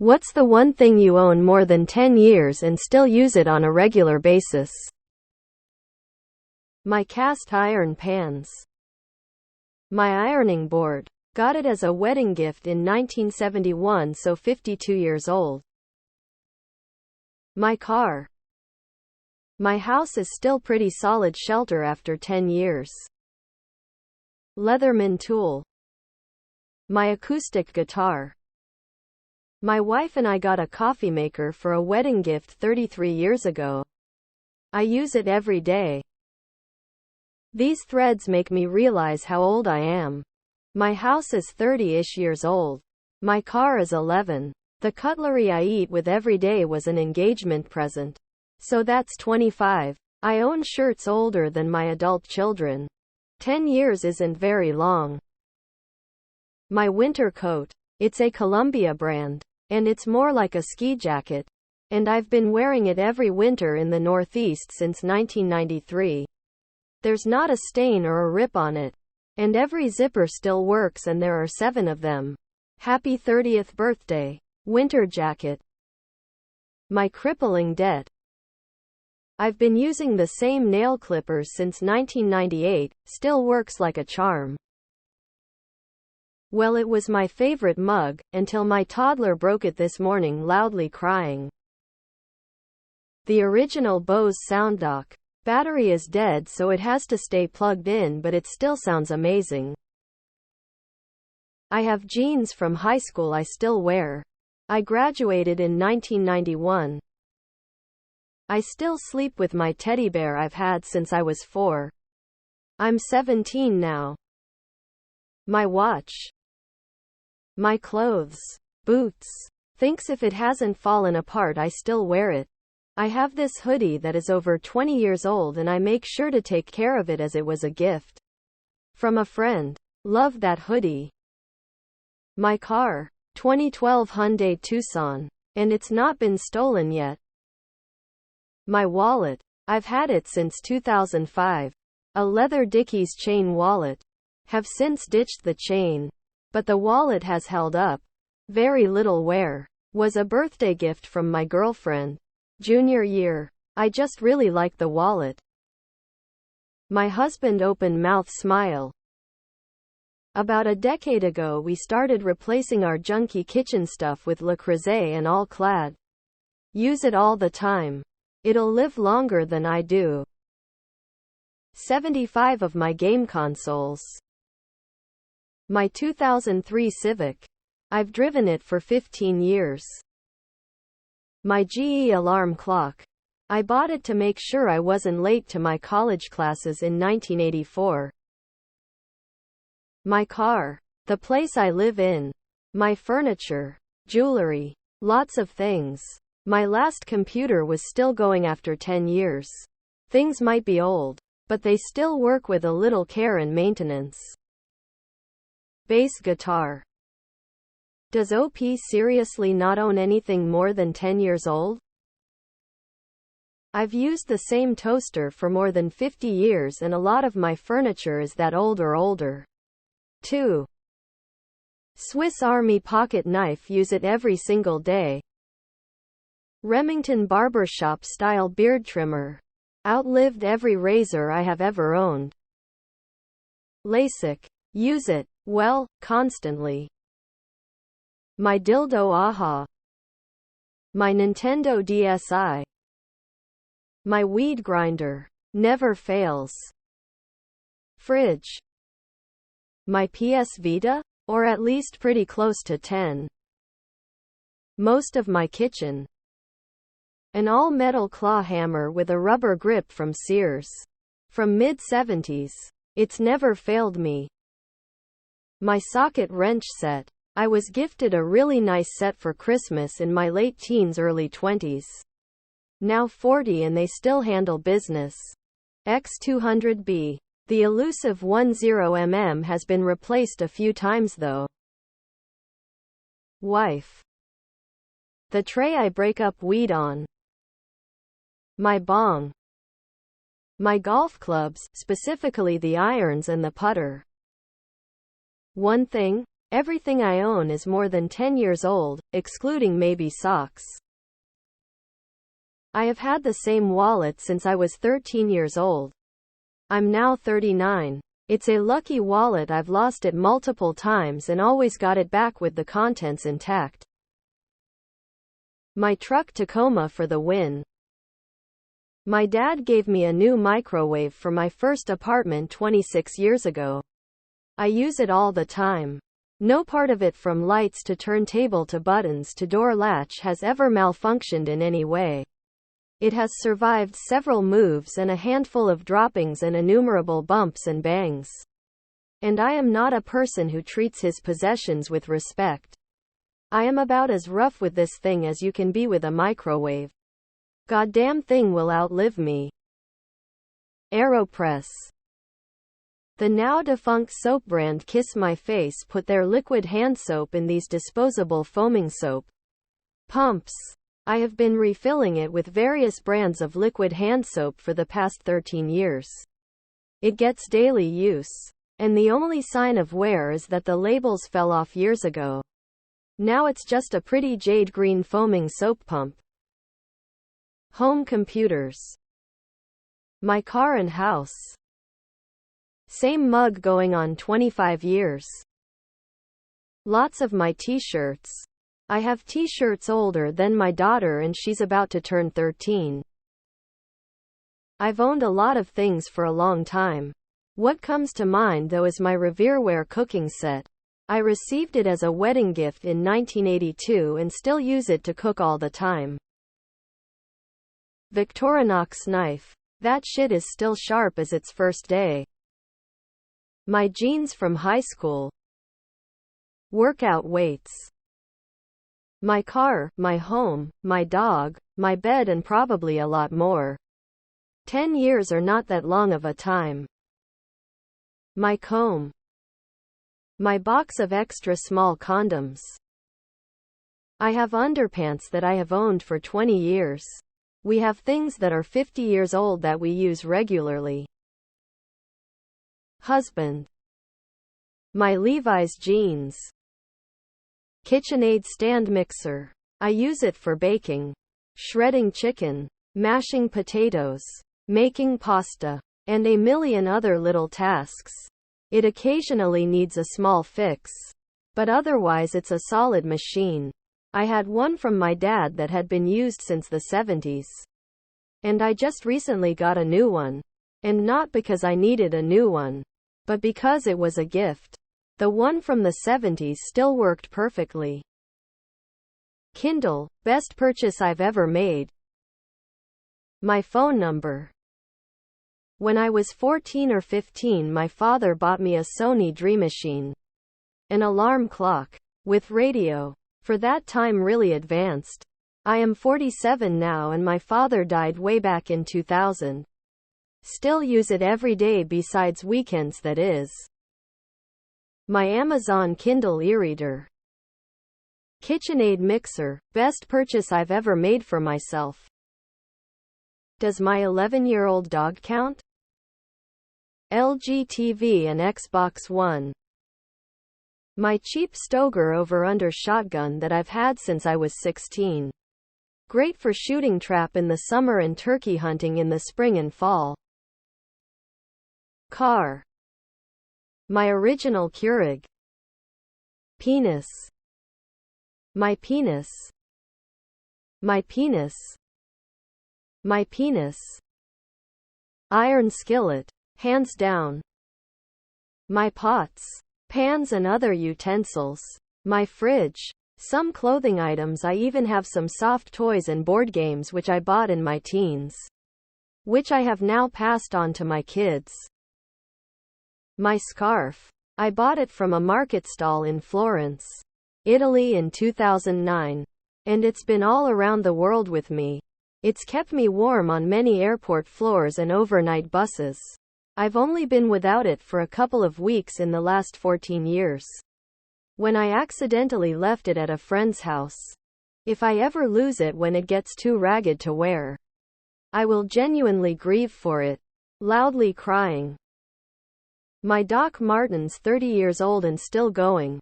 What's the one thing you own more than 10 years and still use it on a regular basis? My cast iron pans. My ironing board. Got it as a wedding gift in 1971, so 52 years old. My car. My house is still pretty solid shelter after 10 years. Leatherman tool. My acoustic guitar. My wife and I got a coffee maker for a wedding gift 33 years ago. I use it every day. These threads make me realize how old I am. My house is 30-ish years old. My car is 11. The cutlery I eat with every day was an engagement present. So that's 25. I own shirts older than my adult children. 10 years isn't very long. My winter coat. It's a Columbia brand. And it's more like a ski jacket. And I've been wearing it every winter in the Northeast since 1993. There's not a stain or a rip on it. And every zipper still works, and there are 7 of them. Happy 30th birthday. Winter jacket. My crippling debt. I've been using the same nail clippers since 1998, still works like a charm. Well, it was my favorite mug, until my toddler broke it this morning loudly crying. The original Bose sound dock. Battery is dead, so it has to stay plugged in, but it still sounds amazing. I have jeans from high school I still wear. I graduated in 1991. I still sleep with my teddy bear I've had since I was 4. I'm 17 now. My watch. My clothes. Boots. Thinks if it hasn't fallen apart I still wear it. I have this hoodie that is over 20 years old, and I make sure to take care of it as it was a gift from a friend. Love that hoodie. My car. 2012 Hyundai Tucson. And it's not been stolen yet. My wallet. I've had it since 2005. A leather Dickies chain wallet. Have since ditched the chain. But the wallet has held up. Very little wear. Was a birthday gift from my girlfriend. Junior year. I just really like the wallet. My husband open mouth smile. About a decade ago we started replacing our junky kitchen stuff with Le Creuset and All Clad. Use it all the time. It'll live longer than I do. 75 of my game consoles. My 2003 Civic. I've driven it for 15 years. My GE alarm clock. I bought it to make sure I wasn't late to my college classes in 1984. My car. The place I live in. My furniture. Jewelry. Lots of things. My last computer was still going after 10 years. Things might be old, but they still work with a little care and maintenance. Bass guitar. Does OP seriously not own anything more than 10 years old? I've used the same toaster for more than 50 years, and a lot of my furniture is that old or older. 2. Swiss Army pocket knife. Use it every single day. Remington barbershop style beard trimmer. Outlived every razor I have ever owned. LASIK. Use it, well, constantly. My dildo aha. My Nintendo DSi. My weed grinder. Never fails. Fridge. My PS Vita? Or at least pretty close to 10. Most of my kitchen. An all-metal claw hammer with a rubber grip from Sears. From mid-70s. It's never failed me. My socket wrench set. I was gifted a really nice set for Christmas in my late teens, early 20s. Now 40 and they still handle business. X200B. The elusive 10mm has been replaced a few times though. Wife. The tray I break up weed on. My bong. My golf clubs, specifically the irons and the putter. One thing, Everything I own is more than 10 years old, excluding maybe socks. I have had the same wallet since I was 13 years old. I'm now 39. It's a lucky wallet. I've lost it multiple times and always got it back with the contents intact. My truck Tacoma for the win. My dad gave me a new microwave for my first apartment 26 years ago. I use it all the time. No part of it, from lights to turntable to buttons to door latch, has ever malfunctioned in any way. It has survived several moves and a handful of droppings and innumerable bumps and bangs. And I am not a person who treats his possessions with respect. I am about as rough with this thing as you can be with a microwave. Goddamn thing will outlive me. AeroPress. The now defunct soap brand Kiss My Face put their liquid hand soap in these disposable foaming soap pumps. I have been refilling it with various brands of liquid hand soap for the past 13 years. It gets daily use. And the only sign of wear is that the labels fell off years ago. Now it's just a pretty jade green foaming soap pump. Home computers. My car and house. Same mug going on 25 years. Lots of my t-shirts. I have t-shirts older than my daughter and she's about to turn 13. I've owned a lot of things for a long time. What comes to mind though is my Revereware cooking set. I received it as a wedding gift in 1982 and still use it to cook all the time. Victorinox knife. That shit is still sharp as its first day. My jeans from high school. Workout weights. My car, my home, my dog, my bed, and probably a lot more. 10 years are not that long of a time. My comb. My box of extra small condoms. I have underpants that I have owned for 20 years. We have things that are 50 years old that we use regularly. Husband. My Levi's jeans. KitchenAid stand mixer. I use it for baking, shredding chicken, mashing potatoes, making pasta, and a million other little tasks. It occasionally needs a small fix, but otherwise it's a solid machine. I had one from my dad that had been used since the 70s. And I just recently got a new one. And not because I needed a new one, but because it was a gift. The one from the 70s still worked perfectly. Kindle, best purchase I've ever made. My phone number. When I was 14 or 15, my father bought me a Sony Dream Machine. An alarm clock. With radio. For that time really advanced. I am 47 now and my father died way back in 2000. Still use it every day besides weekends, that is. My Amazon Kindle e-reader. KitchenAid mixer, best purchase I've ever made for myself. Does my 11-year-old dog count? LG TV and Xbox One. My cheap Stoger over-under shotgun that I've had since I was 16. Great for shooting trap in the summer and turkey hunting in the spring and fall. Car. My original Keurig. Penis. My penis. My penis. My penis. Iron skillet. Hands down. My pots, pans and other utensils. My fridge. Some clothing items. I even have some soft toys and board games which I bought in my teens, which I have now passed on to my kids. My scarf. I bought it from a market stall in Florence, Italy in 2009. And it's been all around the world with me. It's kept me warm on many airport floors and overnight buses. I've only been without it for a couple of weeks in the last 14 years. When I accidentally left it at a friend's house. If I ever lose it when it gets too ragged to wear, I will genuinely grieve for it, loudly crying. My Doc Martens, 30 years old and still going.